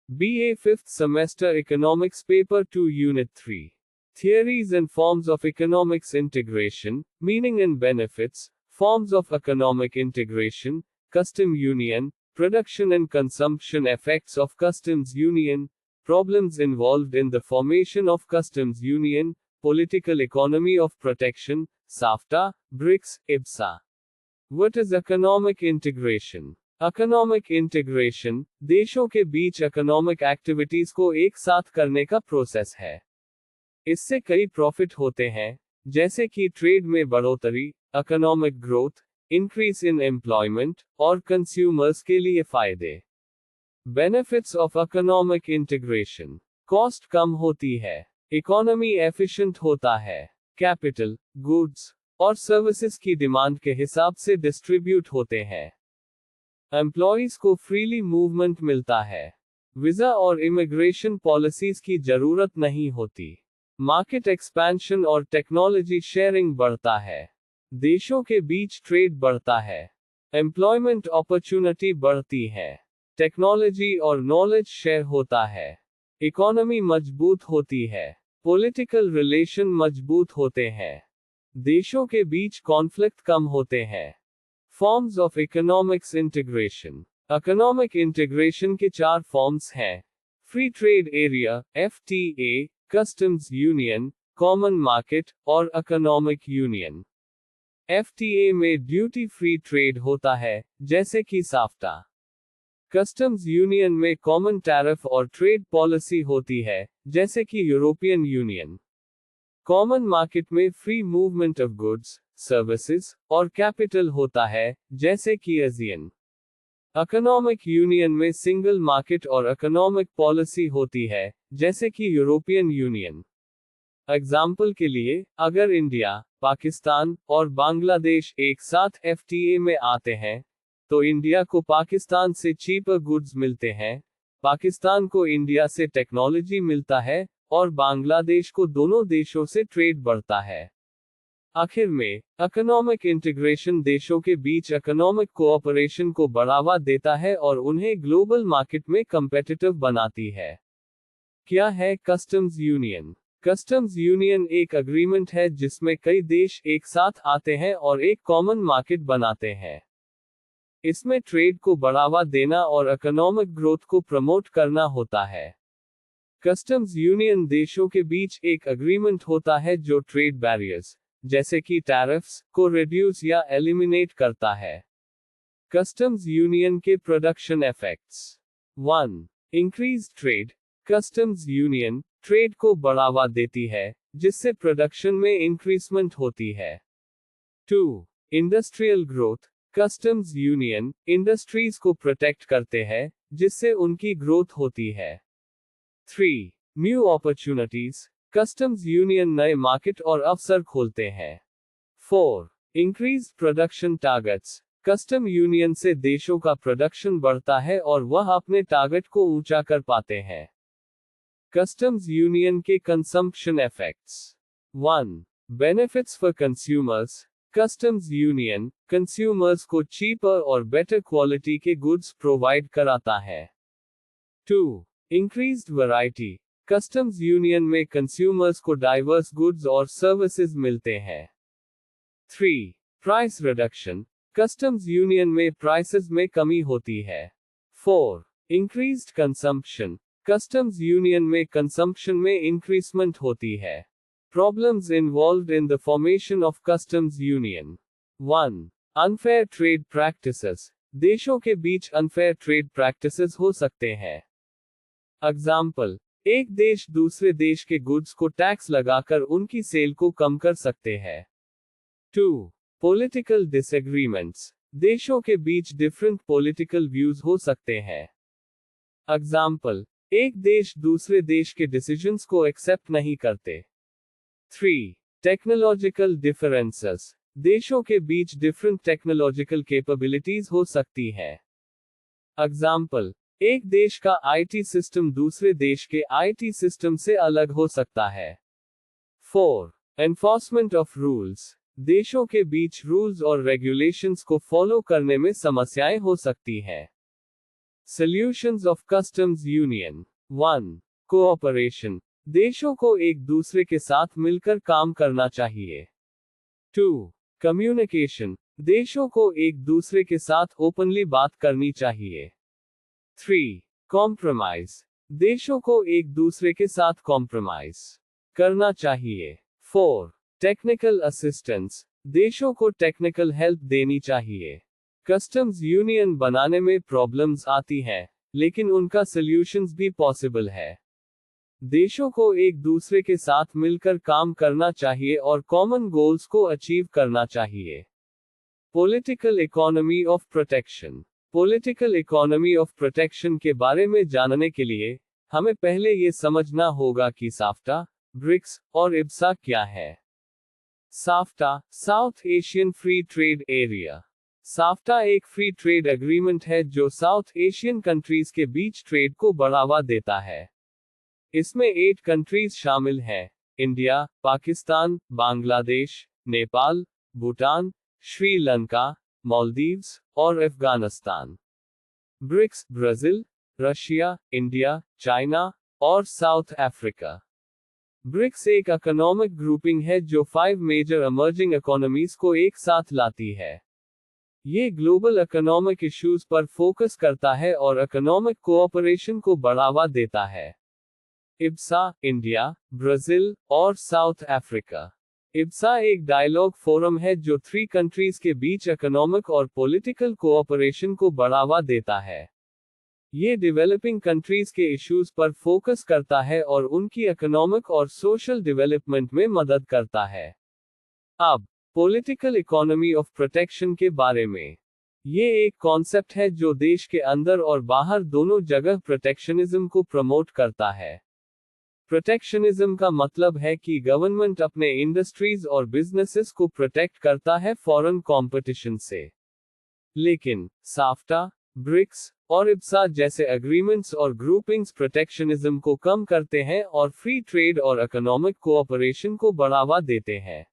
BA 5th Semester Economics Paper 2 Unit 3. Theories and Forms of Economics Integration, Meaning and Benefits, Forms of Economic Integration, Custom Union, Production and Consumption Effects of Customs Union, Problems involved in the formation of Customs Union, Political Economy of Protection, SAFTA, BRICS, IBSA. What is economic integration? Economic integration देशों के बीच economic activities को एक साथ करने का process है। इससे कई प्रॉफिट होते हैं, जैसे कि ट्रेड में बढ़ोतरी, economic growth, increase in employment और कंज्यूमर्स के लिए फायदे। Benefits of economic integration: cost कम होती है, इकोनॉमी एफिशिएंट होता है, कैपिटल, गुड्स और सर्विसेज की डिमांड के हिसाब से डिस्ट्रीब्यूट होते हैं, एम्प्लॉइज को फ्रीली मूवमेंट मिलता है, वीजा और इमिग्रेशन पॉलिसीज की जरूरत नहीं होती, मार्केट एक्सपेंशन और टेक्नोलॉजी शेयरिंग बढ़ता है, देशों के बीच ट्रेड बढ़ता है, एम्प्लॉयमेंट अपॉर्चुनिटी बढ़ती है, टेक्नोलॉजी और नॉलेज शेयर होता है, इकोनॉमी मजबूत होती है, पॉलिटिकल रिलेशन मजबूत होते हैं, देशों के बीच कॉन्फ्लिक्ट कम होते हैं। Forms of economics integration: economic integration के 4 फॉर्म्स हैं: free trade area FTA, customs union, common market और इकोनॉमिक यूनियन। FTA में ड्यूटी फ्री ट्रेड होता है, जैसे कि साफ्टा। कस्टम्स यूनियन में कॉमन टैरिफ और ट्रेड पॉलिसी होती है, जैसे कि यूरोपियन यूनियन। कॉमन मार्केट में free movement of goods, services और कैपिटल होता है, जैसे कि ASEAN। इकोनॉमिक यूनियन में सिंगल मार्केट और इकोनॉमिक पॉलिसी होती है, जैसे कि यूरोपियन यूनियन। एग्जाम्पल के लिए, अगर इंडिया, पाकिस्तान और बांग्लादेश एक साथ FTA में आते हैं, तो इंडिया को पाकिस्तान से चीपर गुड्स मिलते हैं, पाकिस्तान को इंडिया से टेक्नोलॉजी मिलता है और बांग्लादेश को दोनों देशों से ट्रेड बढ़ता है। आखिर में, इकोनॉमिक इंटीग्रेशन देशों के बीच इकोनॉमिक कोऑपरेशन को बढ़ावा देता है और उन्हें ग्लोबल मार्केट में कम्पिटिटिव बनाती है। क्या है कस्टम्स यूनियन? कस्टम्स यूनियन एक एग्रीमेंट है जिसमें कई देश एक साथ आते हैं और एक कॉमन मार्केट बनाते हैं। इसमें ट्रेड को बढ़ावा देना और इकोनॉमिक ग्रोथ को प्रमोट करना होता है। कस्टम्स यूनियन देशों के बीच एक एग्रीमेंट होता है जो ट्रेड बैरियर्स, जैसे कि टैरिफ्स, को रिड्यूस या एलिमिनेट करता है। कस्टम्स यूनियन के production effects: 1. Increase trade. Customs union trade को बढ़ावा देती है, जिससे प्रोडक्शन में इंक्रीजमेंट होती है। 2. Industrial growth. Customs union industries को प्रोटेक्ट करते हैं, जिससे उनकी ग्रोथ होती है। 3. New opportunities. कस्टम्स यूनियन नए मार्केट और अवसर खोलते हैं। 4. Increase production targets. Custom union से देशों का प्रोडक्शन बढ़ता है और वह अपने टारगेट को ऊंचा कर पाते हैं। कस्टम्स यूनियन के consumption effects: 1. Benefits for consumers. Customs union consumers को चीपर और बेटर क्वालिटी के गुड्स प्रोवाइड कराता है। 2. Increased variety. कस्टम्स यूनियन में कंज्यूमर्स को डाइवर्स गुड्स और सर्विसेज मिलते हैं। 3. Price reduction. कस्टम्स यूनियन में प्राइसेस में कमी होती है। 4. Increased consumption. कस्टम्स यूनियन में कंजम्पशन में इंक्रीजमेंट होती है। Problems involved in the formation of customs union: 1. Unfair trade practices. देशों के अनफेयर अनफेयर ट्रेड प्रैक्टिसेस हो सकते हैं। एग्जाम्पल: एक देश दूसरे देश के गुड्स को टैक्स लगाकर उनकी सेल को कम कर सकते हैं। 2. Political disagreements. देशों के बीच डिफरेंट पॉलिटिकल व्यूज हो सकते हैं। एग्जाम्पल: एक देश दूसरे देश के डिसीजंस को एक्सेप्ट नहीं करते। 3. Technological differences. देशों के बीच डिफरेंट टेक्नोलॉजिकल कैपेबिलिटीज हो सकती है। एग्जाम्पल: एक देश का IT सिस्टम दूसरे देश के IT सिस्टम से अलग हो सकता है। 4. Enforcement of rules. देशों के बीच रूल्स और रेगुलेशंस को फॉलो करने में समस्याएं हो सकती हैं। Solutions of Customs Union 1. Cooperation. देशों को एक दूसरे के साथ मिलकर काम करना चाहिए। 2. Communication. देशों को एक दूसरे के साथ ओपनली बात करनी चाहिए। 3. Compromise. देशों को एक दूसरे के साथ कॉम्प्रोमाइज करना चाहिए। 4. Technical assistance. देशों को टेक्निकल हेल्प देनी चाहिए। कस्टम्स यूनियन बनाने में प्रॉब्लम्स आती हैं, लेकिन उनका सॉल्यूशंस भी पॉसिबल है। देशों को एक दूसरे के साथ मिलकर काम करना चाहिए और कॉमन गोल्स को अचीव करना चाहिए। Political economy of protection. Political economy of protection के बारे में जानने के लिए हमें पहले ये समझना होगा कि साफ्टा, ब्रिक्स और इब्सा क्या है। SAFTA, south Asian free trade area. SAFTA एक फ्री ट्रेड एग्रीमेंट है जो साउथ एशियन कंट्रीज के बीच ट्रेड को बढ़ावा देता है। इसमें 8 कंट्रीज शामिल हैं: इंडिया, पाकिस्तान, बांग्लादेश, नेपाल, भूटान, श्रीलंका, मालदीव्स और Afghanistan. BRICS, Brazil, Russia, India, China और साउथ अफ्रीका। ब्रिक्स एक इकोनॉमिक ग्रुपिंग है जो 5 मेजर इमर्जिंग इकोनॉमीज को एक साथ लाती है। ये ग्लोबल इकोनॉमिक इश्यूज पर फोकस करता है और इकोनॉमिक कोऑपरेशन को बढ़ावा देता है। इब्सा, इंडिया, ब्राजील और साउथ अफ्रीका। इब्सा एक डायलॉग फोरम है जो 3 कंट्रीज के बीच इकोनॉमिक और पॉलिटिकल कोऑपरेशन को बढ़ावा देता है। ये डेवलपिंग कंट्रीज के इश्यूज पर फोकस करता है और उनकी इकोनॉमिक और सोशल डेवलपमेंट में मदद करता है। अब पॉलिटिकल इकोनॉमी ऑफ प्रोटेक्शन के बारे में। ये एक कॉन्सेप्ट है जो देश के अंदर और बाहर दोनों जगह प्रोटेक्शनिज्म को प्रमोट करता है। प्रोटेक्शनिज्म का मतलब है कि गवर्नमेंट अपने इंडस्ट्रीज और बिजनेसेस को प्रोटेक्ट करता है फॉरेन कंपटीशन से। लेकिन साफ्टा, ब्रिक्स और इब्सा जैसे एग्रीमेंट्स और ग्रुपिंग्स प्रोटेक्शनिज्म को कम करते हैं और फ्री ट्रेड और इकोनॉमिक कोऑपरेशन को बढ़ावा देते हैं।